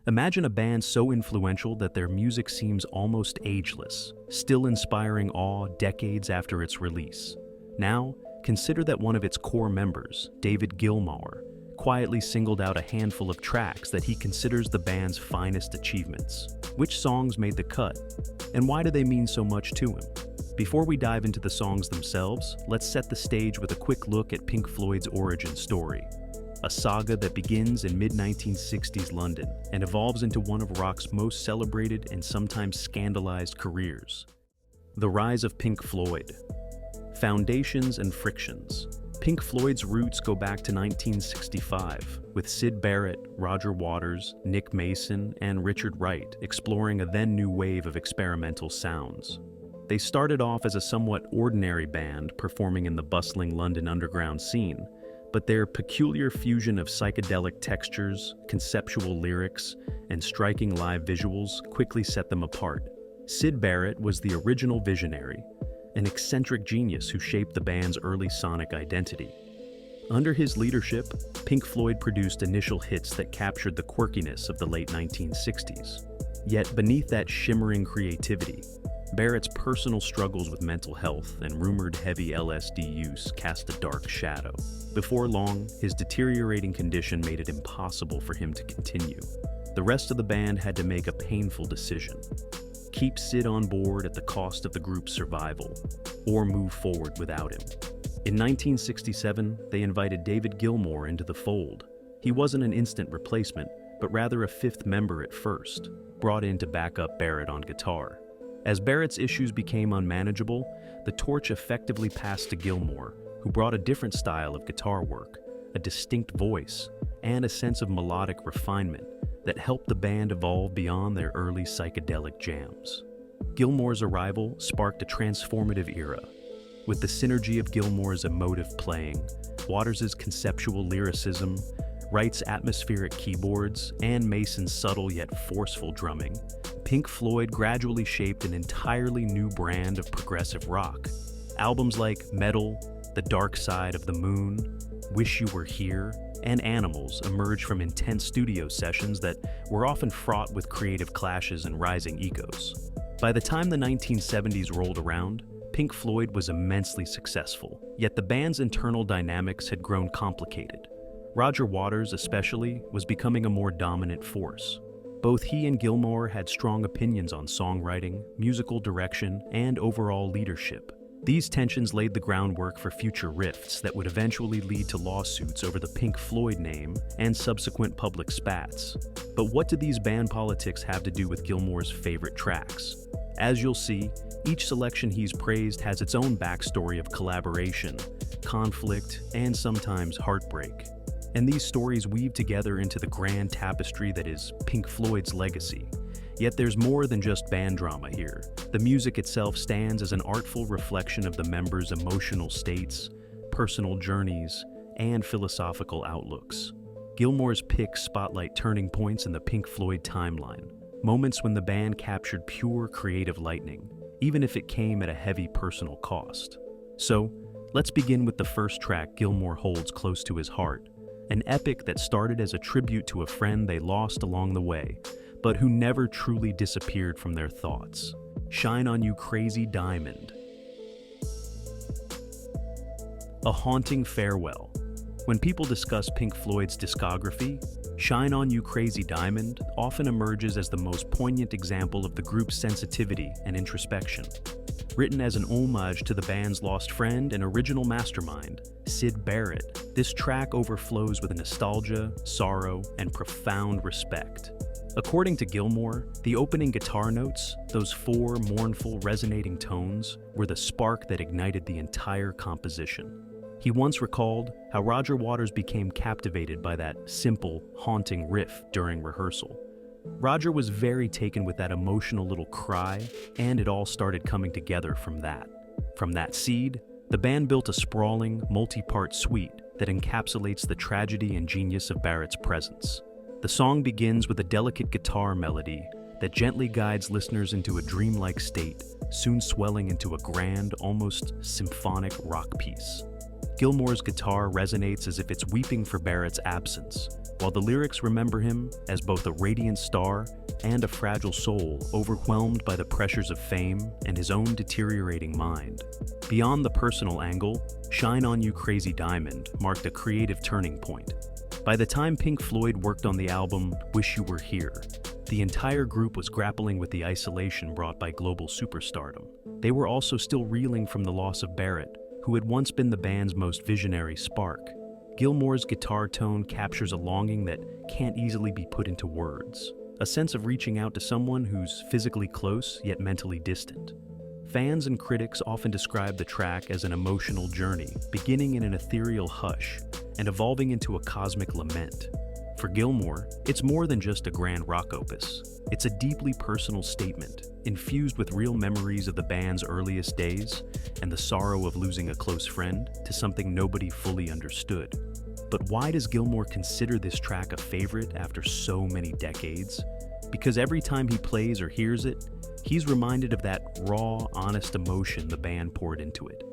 Imagine a band so influential that their music seems almost ageless, still inspiring awe decades after its release. Now, consider that one of its core members, David Gilmour, quietly singled out a handful of tracks that he considers the band's finest achievements. Which songs made the cut, and why do they mean so much to him? Before we dive into the songs themselves, let's set the stage with a quick look at Pink Floyd's origin story. A saga that begins in mid-1960s London and evolves into one of rock's most celebrated and sometimes scandalized careers. The rise of Pink Floyd. Foundations and frictions. Pink Floyd's roots go back to 1965, with Syd Barrett, Roger Waters, Nick Mason, and Richard Wright exploring a then-new wave of experimental sounds. They started off as a somewhat ordinary band performing in the bustling London underground scene, but their peculiar fusion of psychedelic textures, conceptual lyrics, and striking live visuals quickly set them apart. Syd Barrett was the original visionary, an eccentric genius who shaped the band's early sonic identity. Under his leadership, Pink Floyd produced initial hits that captured the quirkiness of the late 1960s. Yet beneath that shimmering creativity, Barrett's personal struggles with mental health and rumored heavy LSD use cast a dark shadow. Before long, his deteriorating condition made it impossible for him to continue. The rest of the band had to make a painful decision: keep Syd on board at the cost of the group's survival, or move forward without him. In 1967, they invited David Gilmour into the fold. He wasn't an instant replacement, but rather a fifth member at first, brought in to back up Barrett on guitar. As Barrett's issues became unmanageable, the torch effectively passed to Gilmour, who brought a different style of guitar work, a distinct voice, and a sense of melodic refinement that helped the band evolve beyond their early psychedelic jams. Gilmour's arrival sparked a transformative era. With the synergy of Gilmour's emotive playing, Waters' conceptual lyricism, Wright's atmospheric keyboards, and Mason's subtle yet forceful drumming, Pink Floyd gradually shaped an entirely new brand of progressive rock. Albums like Metal, The Dark Side of the Moon, Wish You Were Here, and Animals emerged from intense studio sessions that were often fraught with creative clashes and rising egos. By the time the 1970s rolled around, Pink Floyd was immensely successful, yet the band's internal dynamics had grown complicated. Roger Waters, especially, was becoming a more dominant force. Both he and Gilmour had strong opinions on songwriting, musical direction, and overall leadership. These tensions laid the groundwork for future rifts that would eventually lead to lawsuits over the Pink Floyd name and subsequent public spats. But what do these band politics have to do with Gilmour's favorite tracks? As you'll see, each selection he's praised has its own backstory of collaboration, conflict, and sometimes heartbreak. And these stories weave together into the grand tapestry that is Pink Floyd's legacy. Yet there's more than just band drama here. The music itself stands as an artful reflection of the members' emotional states, personal journeys, and philosophical outlooks. Gilmour's picks spotlight turning points in the Pink Floyd timeline, moments when the band captured pure creative lightning, even if it came at a heavy personal cost. So, let's begin with the first track Gilmour holds close to his heart, an epic that started as a tribute to a friend they lost along the way, but who never truly disappeared from their thoughts. Shine On You Crazy Diamond. A haunting farewell. When people discuss Pink Floyd's discography, Shine On You Crazy Diamond often emerges as the most poignant example of the group's sensitivity and introspection. Written as an homage to the band's lost friend and original mastermind, Syd Barrett, this track overflows with nostalgia, sorrow, and profound respect. According to Gilmour, the opening guitar notes, those four mournful, resonating tones, were the spark that ignited the entire composition. He once recalled how Roger Waters became captivated by that simple, haunting riff during rehearsal. Roger was very taken with that emotional little cry, and it all started coming together from that. From that seed, the band built a sprawling, multi-part suite that encapsulates the tragedy and genius of Barrett's presence. The song begins with a delicate guitar melody that gently guides listeners into a dreamlike state, soon swelling into a grand, almost symphonic rock piece. Gilmour's guitar resonates as if it's weeping for Barrett's absence, while the lyrics remember him as both a radiant star and a fragile soul overwhelmed by the pressures of fame and his own deteriorating mind. Beyond the personal angle, Shine On You Crazy Diamond marked a creative turning point. By the time Pink Floyd worked on the album Wish You Were Here, the entire group was grappling with the isolation brought by global superstardom. They were also still reeling from the loss of Barrett, who had once been the band's most visionary spark. Gilmour's guitar tone captures a longing that can't easily be put into words, a sense of reaching out to someone who's physically close yet mentally distant. Fans and critics often describe the track as an emotional journey, beginning in an ethereal hush and evolving into a cosmic lament. For Gilmour, it's more than just a grand rock opus. It's a deeply personal statement, infused with real memories of the band's earliest days and the sorrow of losing a close friend to something nobody fully understood. But why does Gilmour consider this track a favorite after so many decades? Because every time he plays or hears it, he's reminded of that raw, honest emotion the band poured into it.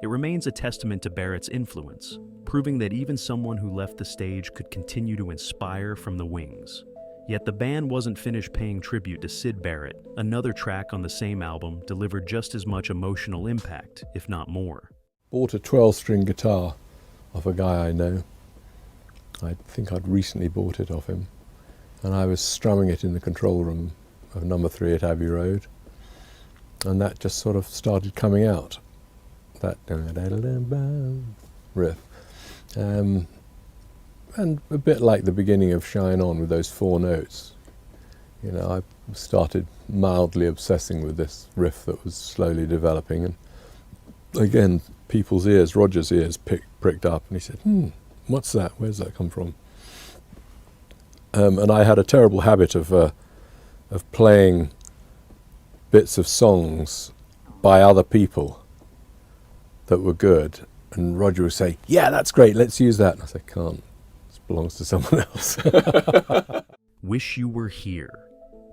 It remains a testament to Barrett's influence, proving that even someone who left the stage could continue to inspire from the wings. Yet the band wasn't finished paying tribute to Syd Barrett. Another track on the same album delivered just as much emotional impact, if not more. Bought a 12-string guitar off a guy I know. I think I'd recently bought it off him. And I was strumming it in the control room of number 3 at Abbey Road. And that just sort of started coming out, that riff. And a bit like the beginning of Shine On with those 4 notes. You know, I started mildly obsessing with this riff that was slowly developing. And again, people's ears, Roger's ears pricked up, and he said, what's that? Where's that come from? And I had a terrible habit of playing bits of songs by other people that were good. And Roger would say, yeah, that's great, let's use that. And I said, can't. This belongs to someone else. Wish You Were Here,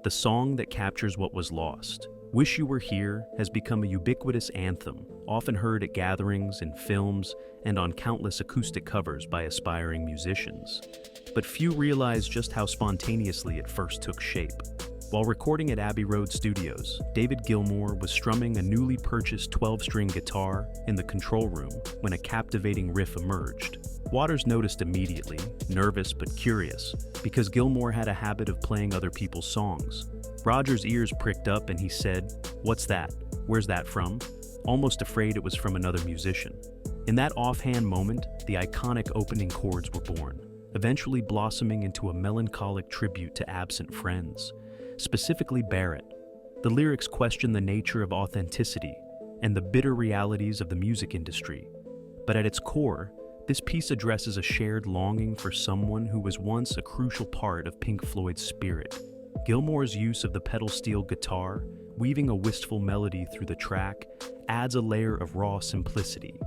the song that captures what was lost. Wish You Were Here has become a ubiquitous anthem, often heard at gatherings, in films, and on countless acoustic covers by aspiring musicians. But few realize just how spontaneously it first took shape. While recording at Abbey Road Studios, David Gilmour was strumming a newly purchased 12-string guitar in the control room when a captivating riff emerged. Waters noticed immediately, nervous but curious, because Gilmour had a habit of playing other people's songs. Roger's ears pricked up and he said, "What's that? Where's that from?" almost afraid it was from another musician. In that offhand moment, the iconic opening chords were born, eventually blossoming into a melancholic tribute to absent friends, specifically Barrett. The lyrics question the nature of authenticity and the bitter realities of the music industry. But at its core, this piece addresses a shared longing for someone who was once a crucial part of Pink Floyd's spirit. Gilmour's use of the pedal steel guitar, weaving a wistful melody through the track, adds a layer of raw simplicity.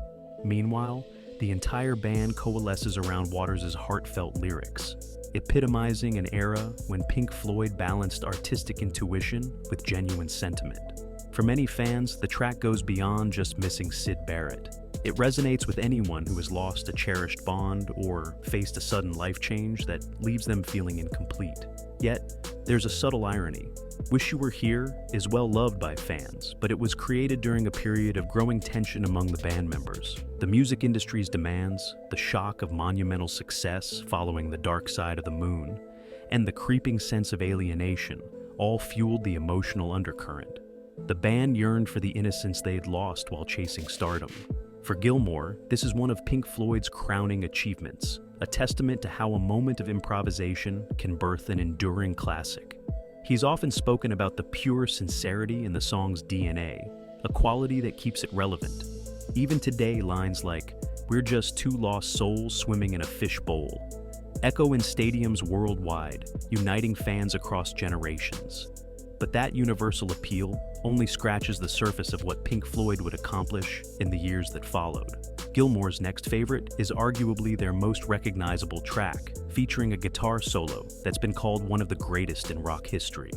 Meanwhile, the entire band coalesces around Waters' heartfelt lyrics, epitomizing an era when Pink Floyd balanced artistic intuition with genuine sentiment. For many fans, the track goes beyond just missing Syd Barrett. It resonates with anyone who has lost a cherished bond or faced a sudden life change that leaves them feeling incomplete. Yet, there's a subtle irony. Wish You Were Here is well loved by fans, but it was created during a period of growing tension among the band members. The music industry's demands, the shock of monumental success following The Dark Side of the Moon, and the creeping sense of alienation all fueled the emotional undercurrent. The band yearned for the innocence they had lost while chasing stardom. For Gilmour, this is one of Pink Floyd's crowning achievements, a testament to how a moment of improvisation can birth an enduring classic. He's often spoken about the pure sincerity in the song's DNA, a quality that keeps it relevant. Even today, lines like, "We're just two lost souls swimming in a fishbowl," echo in stadiums worldwide, uniting fans across generations. But that universal appeal only scratches the surface of what Pink Floyd would accomplish in the years that followed. Gilmour's next favorite is arguably their most recognizable track, featuring a guitar solo that's been called one of the greatest in rock history.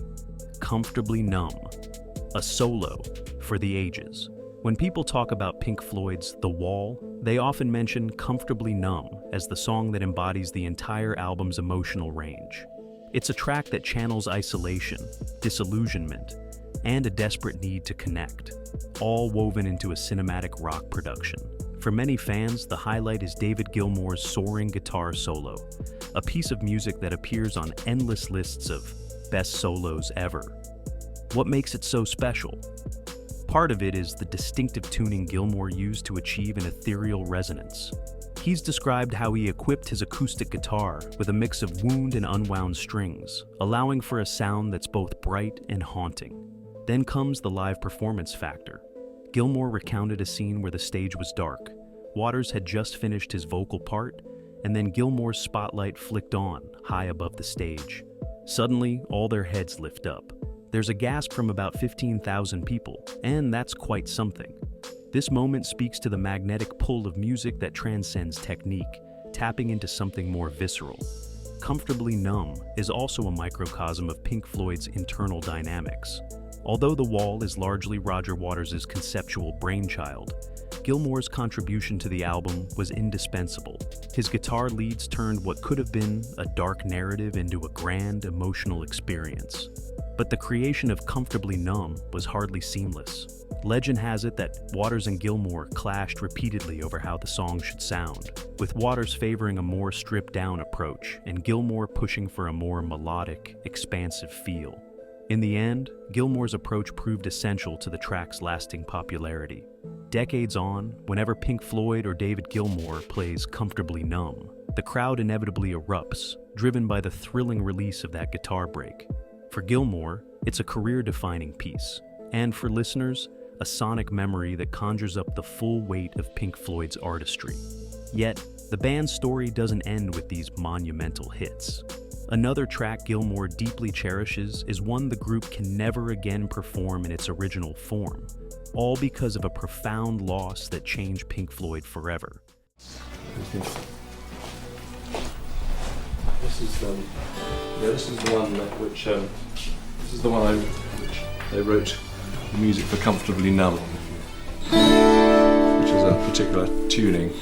Comfortably Numb, a solo for the ages. When people talk about Pink Floyd's The Wall, they often mention Comfortably Numb as the song that embodies the entire album's emotional range. It's a track that channels isolation, disillusionment, and a desperate need to connect, all woven into a cinematic rock production. For many fans, the highlight is David Gilmour's soaring guitar solo, a piece of music that appears on endless lists of best solos ever. What makes it so special? Part of it is the distinctive tuning Gilmour used to achieve an ethereal resonance. He's described how he equipped his acoustic guitar with a mix of wound and unwound strings, allowing for a sound that's both bright and haunting. Then comes the live performance factor. Gilmour recounted a scene where the stage was dark. Waters had just finished his vocal part, and then Gilmour's spotlight flicked on, high above the stage. Suddenly, all their heads lift up. There's a gasp from about 15,000 people, and that's quite something. This moment speaks to the magnetic pull of music that transcends technique, tapping into something more visceral. Comfortably Numb is also a microcosm of Pink Floyd's internal dynamics. Although The Wall is largely Roger Waters' conceptual brainchild, Gilmour's contribution to the album was indispensable. His guitar leads turned what could have been a dark narrative into a grand, emotional experience. But the creation of Comfortably Numb was hardly seamless. Legend has it that Waters and Gilmour clashed repeatedly over how the song should sound, with Waters favoring a more stripped-down approach and Gilmour pushing for a more melodic, expansive feel. In the end, Gilmour's approach proved essential to the track's lasting popularity. Decades on, whenever Pink Floyd or David Gilmour plays Comfortably Numb, the crowd inevitably erupts, driven by the thrilling release of that guitar break. For Gilmour, it's a career-defining piece, and for listeners, a sonic memory that conjures up the full weight of Pink Floyd's artistry. Yet, the band's story doesn't end with these monumental hits. Another track Gilmour deeply cherishes is one the group can never again perform in its original form, all because of a profound loss that changed Pink Floyd forever. This is the one which they wrote the music for Comfortably Numb, which is a particular tuning.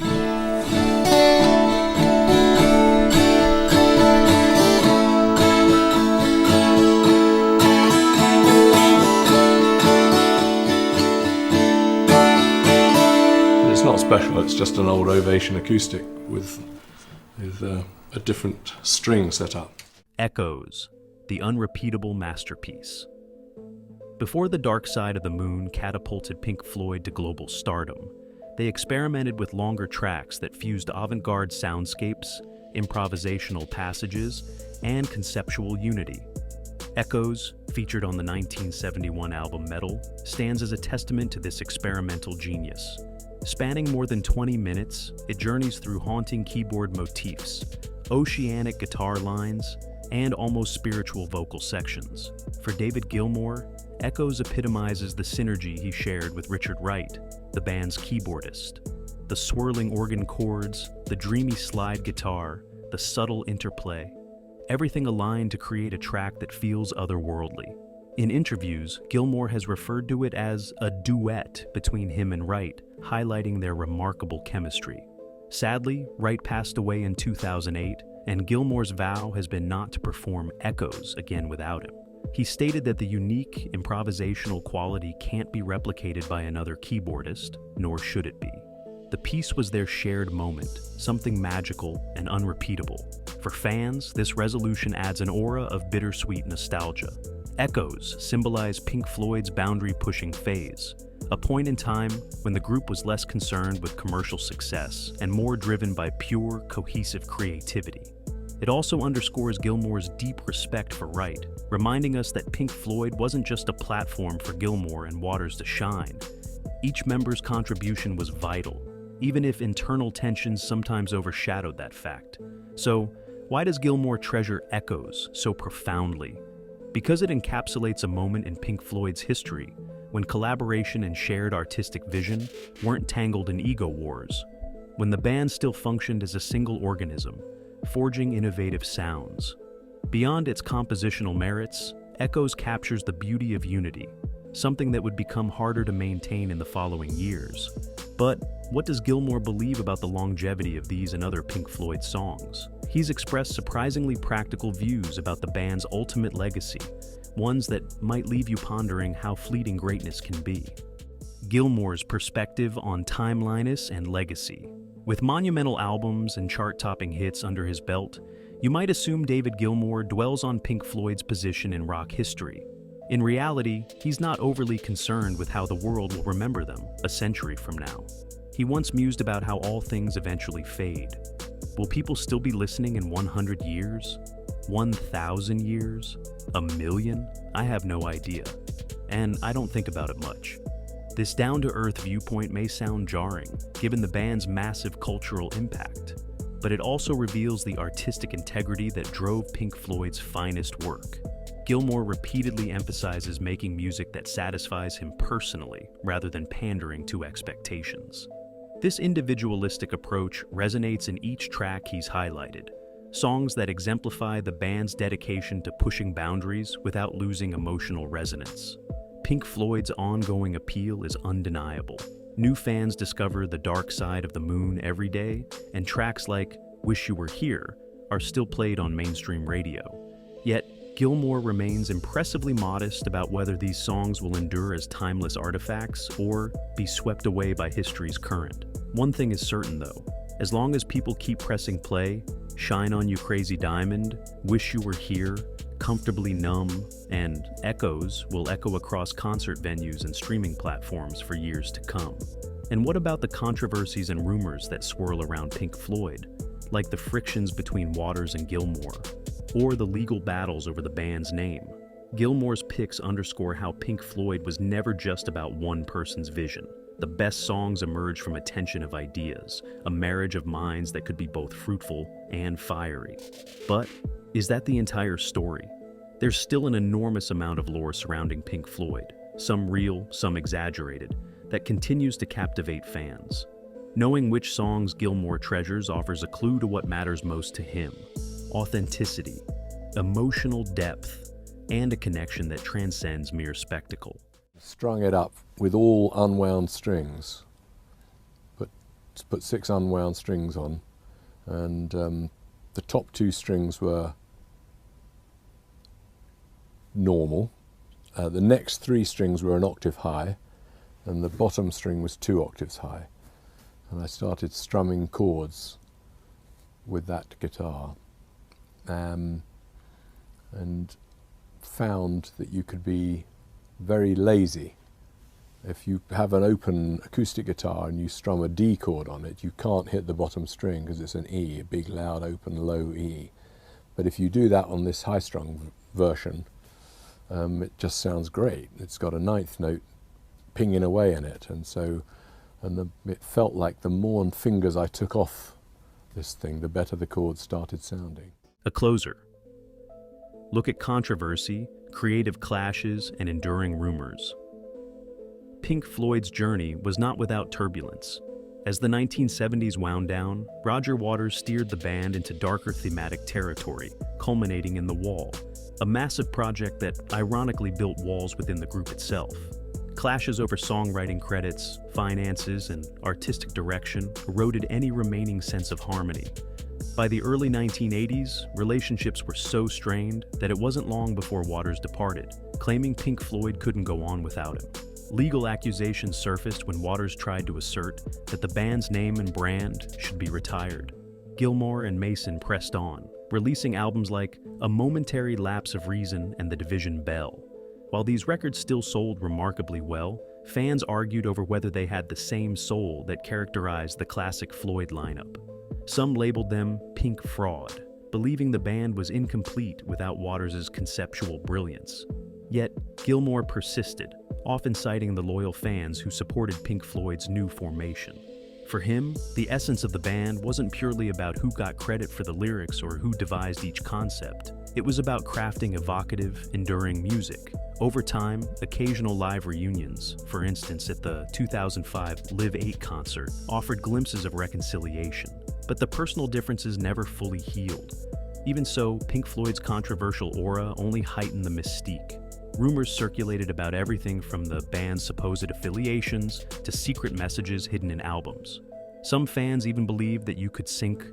But it's not special, it's just an old Ovation acoustic with a different string set up. Echoes, the unrepeatable masterpiece. Before The Dark Side of the Moon catapulted Pink Floyd to global stardom, they experimented with longer tracks that fused avant-garde soundscapes, improvisational passages, and conceptual unity. Echoes, featured on the 1971 album Metal, stands as a testament to this experimental genius. Spanning more than 20 minutes, it journeys through haunting keyboard motifs, oceanic guitar lines, and almost spiritual vocal sections. For David Gilmour, Echoes epitomizes the synergy he shared with Richard Wright, the band's keyboardist. The swirling organ chords, the dreamy slide guitar, the subtle interplay, everything aligned to create a track that feels otherworldly. In interviews, Gilmour has referred to it as a duet between him and Wright, highlighting their remarkable chemistry. Sadly, Wright passed away in 2008, and Gilmour's vow has been not to perform Echoes again without him. He stated that the unique improvisational quality can't be replicated by another keyboardist, nor should it be. The piece was their shared moment, something magical and unrepeatable. For fans, this resolution adds an aura of bittersweet nostalgia. Echoes symbolize Pink Floyd's boundary-pushing phase, a point in time when the group was less concerned with commercial success and more driven by pure, cohesive creativity. It also underscores Gilmour's deep respect for Wright, reminding us that Pink Floyd wasn't just a platform for Gilmour and Waters to shine. Each member's contribution was vital, even if internal tensions sometimes overshadowed that fact. So, why does Gilmour treasure Echoes so profoundly? Because it encapsulates a moment in Pink Floyd's history when collaboration and shared artistic vision weren't tangled in ego wars. when the band still functioned as a single organism, forging innovative sounds. Beyond its compositional merits, Echoes captures the beauty of unity, something that would become harder to maintain in the following years. But what does Gilmour believe about the longevity of these and other Pink Floyd songs? He's expressed surprisingly practical views about the band's ultimate legacy, ones that might leave you pondering how fleeting greatness can be. Gilmour's perspective on timeliness and legacy. With monumental albums and chart-topping hits under his belt, you might assume David Gilmour dwells on Pink Floyd's position in rock history. In reality, he's not overly concerned with how the world will remember them a century from now. He once mused about how all things eventually fade. Will people still be listening in 100 years? 1,000 years? A million? I have no idea. And I don't think about it much. This down-to-earth viewpoint may sound jarring, given the band's massive cultural impact, but it also reveals the artistic integrity that drove Pink Floyd's finest work. Gilmour repeatedly emphasizes making music that satisfies him personally, rather than pandering to expectations. This individualistic approach resonates in each track he's highlighted, songs that exemplify the band's dedication to pushing boundaries without losing emotional resonance. Pink Floyd's ongoing appeal is undeniable. New fans discover the dark side of the moon every day, and tracks like Wish You Were Here are still played on mainstream radio. Yet, Gilmour remains impressively modest about whether these songs will endure as timeless artifacts or be swept away by history's current. One thing is certain though, as long as people keep pressing play, Shine On You Crazy Diamond, Wish You Were Here, Comfortably Numb, and Echoes will echo across concert venues and streaming platforms for years to come. And what about the controversies and rumors that swirl around Pink Floyd, like the frictions between Waters and Gilmour, or the legal battles over the band's name? Gilmour's picks underscore how Pink Floyd was never just about one person's vision. The best songs emerge from a tension of ideas, a marriage of minds that could be both fruitful and fiery. But is that the entire story? There's still an enormous amount of lore surrounding Pink Floyd, some real, some exaggerated, that continues to captivate fans. Knowing which songs Gilmour treasures offers a clue to what matters most to him: authenticity, emotional depth, and a connection that transcends mere spectacle. Strung it up with all unwound strings. Put 6 unwound strings on, and the top 2 strings were normal. The next 3 strings were an octave high, and the bottom string was 2 octaves high. And I started strumming chords with that guitar, and found that you could be very lazy. If you have an open acoustic guitar and you strum a D chord on it, you can't hit the bottom string because it's an E, a big, loud, open, low E. But if you do that on this high-strung version, it just sounds great. It's got a 9th note pinging away in it, it felt like the more fingers I took off this thing, the better the chords started sounding. A closer. Look at controversy, creative clashes, and enduring rumors. Pink Floyd's journey was not without turbulence. As the 1970s wound down, Roger Waters steered the band into darker thematic territory, culminating in The Wall, a massive project that ironically built walls within the group itself. Clashes over songwriting credits, finances, and artistic direction eroded any remaining sense of harmony. By the early 1980s, relationships were so strained that it wasn't long before Waters departed, claiming Pink Floyd couldn't go on without him. Legal accusations surfaced when Waters tried to assert that the band's name and brand should be retired. Gilmour and Mason pressed on, releasing albums like A Momentary Lapse of Reason and The Division Bell. While these records still sold remarkably well, fans argued over whether they had the same soul that characterized the classic Floyd lineup. Some labeled them Pink Fraud, believing the band was incomplete without Waters' conceptual brilliance. Yet, Gilmour persisted, often citing the loyal fans who supported Pink Floyd's new formation. For him, the essence of the band wasn't purely about who got credit for the lyrics or who devised each concept. It was about crafting evocative, enduring music. Over time, occasional live reunions, for instance at the 2005 Live 8 concert, offered glimpses of reconciliation. But the personal differences never fully healed. Even so, Pink Floyd's controversial aura only heightened the mystique. Rumors circulated about everything from the band's supposed affiliations to secret messages hidden in albums. Some fans even believed that you could sync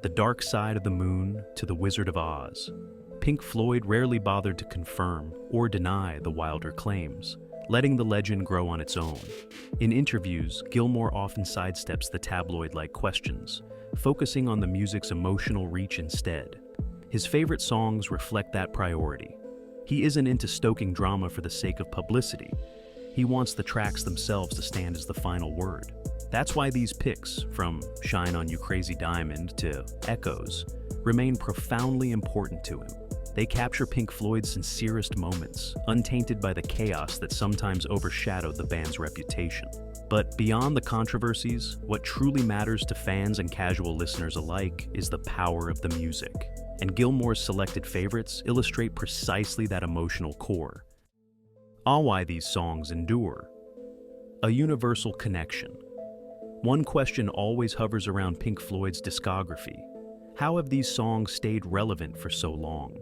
The Dark Side of the Moon to The Wizard of Oz. Pink Floyd rarely bothered to confirm or deny the wilder claims, letting the legend grow on its own. In interviews, Gilmour often sidesteps the tabloid-like questions, focusing on the music's emotional reach instead. His favorite songs reflect that priority. He isn't into stoking drama for the sake of publicity. He wants the tracks themselves to stand as the final word. That's why these picks, from Shine On You Crazy Diamond to Echoes, remain profoundly important to him. They capture Pink Floyd's sincerest moments, untainted by the chaos that sometimes overshadowed the band's reputation. But beyond the controversies, what truly matters to fans and casual listeners alike is the power of the music. And Gilmour's selected favorites illustrate precisely that emotional core. Why these songs endure. A universal connection. One question always hovers around Pink Floyd's discography. How have these songs stayed relevant for so long?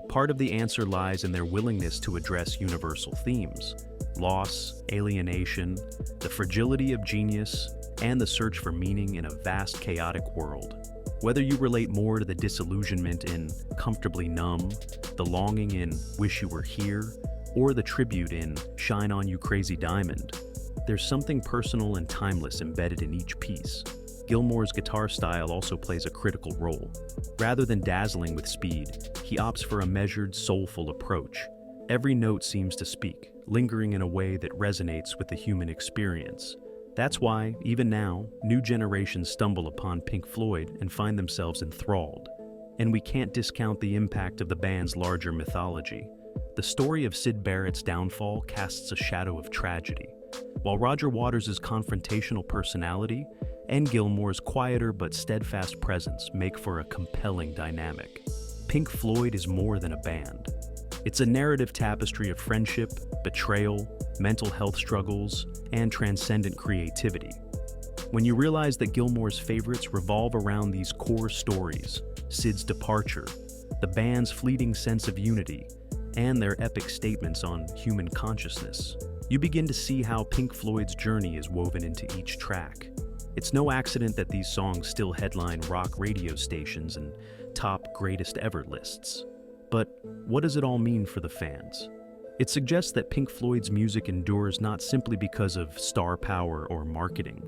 Part of the answer lies in their willingness to address universal themes: loss, alienation, the fragility of genius, and the search for meaning in a vast, chaotic world. Whether you relate more to the disillusionment in Comfortably Numb, the longing in Wish You Were Here, or the tribute in Shine On You Crazy Diamond, there's something personal and timeless embedded in each piece. Gilmour's guitar style also plays a critical role. Rather than dazzling with speed, he opts for a measured, soulful approach. Every note seems to speak, lingering in a way that resonates with the human experience. That's why, even now, new generations stumble upon Pink Floyd and find themselves enthralled. And we can't discount the impact of the band's larger mythology. The story of Syd Barrett's downfall casts a shadow of tragedy, while Roger Waters' confrontational personality and Gilmour's quieter but steadfast presence make for a compelling dynamic. Pink Floyd is more than a band. It's a narrative tapestry of friendship, betrayal, mental health struggles, and transcendent creativity. When you realize that Gilmour's favorites revolve around these core stories, Syd's departure, the band's fleeting sense of unity, and their epic statements on human consciousness, you begin to see how Pink Floyd's journey is woven into each track. It's no accident that these songs still headline rock radio stations and top greatest ever lists. But what does it all mean for the fans? It suggests that Pink Floyd's music endures not simply because of star power or marketing,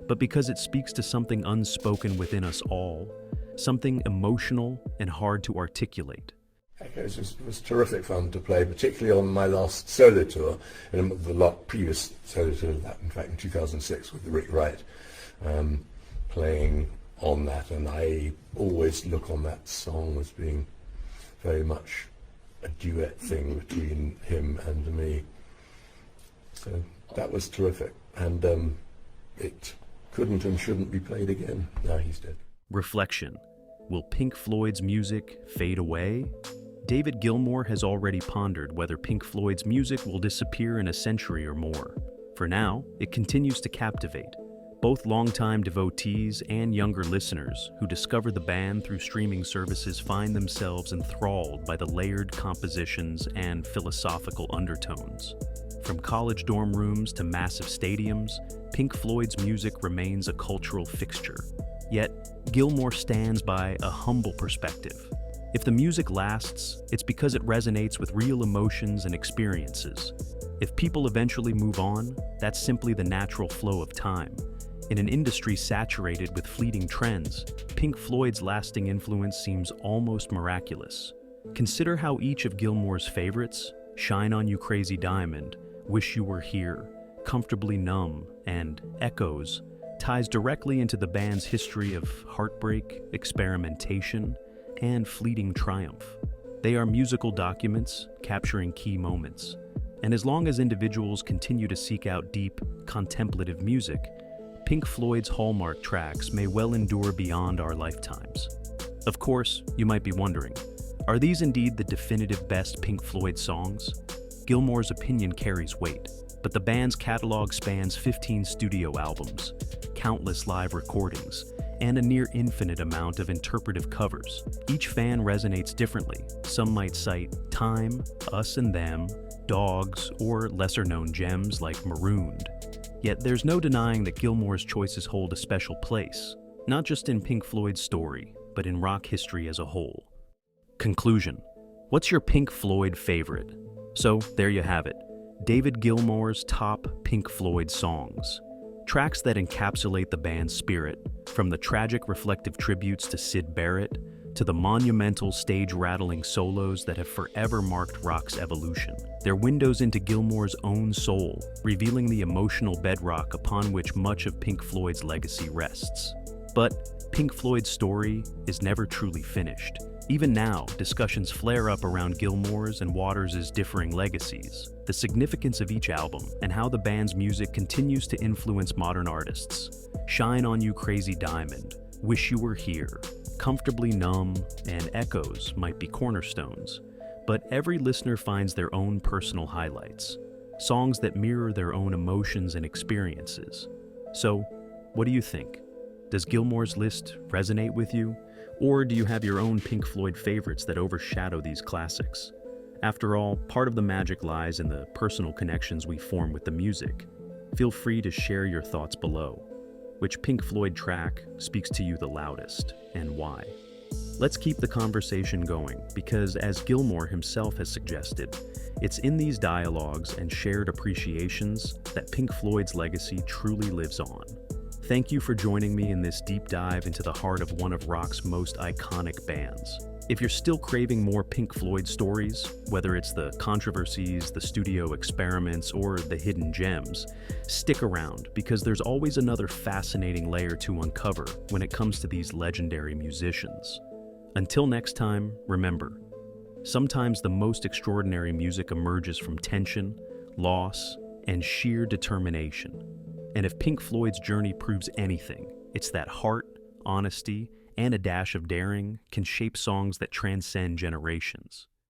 but because it speaks to something unspoken within us all, something emotional and hard to articulate. Echoes was terrific fun to play, particularly on my last solo tour, and the previous solo tour, in fact in 2006 with Rick Wright, playing on that, and I always look on that song as being very much a duet thing between him and me. So that was terrific, and it couldn't and shouldn't be played again. Now he's dead. Reflection. Will Pink Floyd's music fade away? David Gilmour has already pondered whether Pink Floyd's music will disappear in a century or more. For now, it continues to captivate. Both longtime devotees and younger listeners who discover the band through streaming services find themselves enthralled by the layered compositions and philosophical undertones. From college dorm rooms to massive stadiums, Pink Floyd's music remains a cultural fixture. Yet, Gilmour stands by a humble perspective. If the music lasts, it's because it resonates with real emotions and experiences. If people eventually move on, that's simply the natural flow of time. In an industry saturated with fleeting trends, Pink Floyd's lasting influence seems almost miraculous. Consider how each of Gilmour's favorites, Shine On You Crazy Diamond, Wish You Were Here, Comfortably Numb, and Echoes, ties directly into the band's history of heartbreak, experimentation, and fleeting triumph. They are musical documents capturing key moments. And as long as individuals continue to seek out deep, contemplative music, Pink Floyd's hallmark tracks may well endure beyond our lifetimes. Of course, you might be wondering, are these indeed the definitive best Pink Floyd songs? Gilmour's opinion carries weight, but the band's catalog spans 15 studio albums, countless live recordings, and a near infinite amount of interpretive covers. Each fan resonates differently. Some might cite Time, Us and Them, Dogs, or lesser-known gems like Marooned. Yet there's no denying that Gilmour's choices hold a special place, not just in Pink Floyd's story, but in rock history as a whole. Conclusion: what's your Pink Floyd favorite? So there you have it, David Gilmour's top Pink Floyd songs. Tracks that encapsulate the band's spirit, from the tragic reflective tributes to Syd Barrett, to the monumental stage-rattling solos that have forever marked rock's evolution. They're windows into Gilmour's own soul, revealing the emotional bedrock upon which much of Pink Floyd's legacy rests. But Pink Floyd's story is never truly finished. Even now, discussions flare up around Gilmour's and Waters' differing legacies, the significance of each album, and how the band's music continues to influence modern artists. Shine On You Crazy Diamond, Wish You Were Here, Comfortably Numb, and Echoes might be cornerstones, but every listener finds their own personal highlights, songs that mirror their own emotions and experiences. So, what do you think? Does Gilmour's list resonate with you? Or do you have your own Pink Floyd favorites that overshadow these classics? After all, part of the magic lies in the personal connections we form with the music. Feel free to share your thoughts below. Which Pink Floyd track speaks to you the loudest, and why? Let's keep the conversation going, because as Gilmour himself has suggested, it's in these dialogues and shared appreciations that Pink Floyd's legacy truly lives on. Thank you for joining me in this deep dive into the heart of one of rock's most iconic bands. If you're still craving more Pink Floyd stories, whether it's the controversies, the studio experiments, or the hidden gems, stick around because there's always another fascinating layer to uncover when it comes to these legendary musicians. Until next time, remember, sometimes the most extraordinary music emerges from tension, loss, and sheer determination. And if Pink Floyd's journey proves anything, it's that heart, honesty, and a dash of daring can shape songs that transcend generations.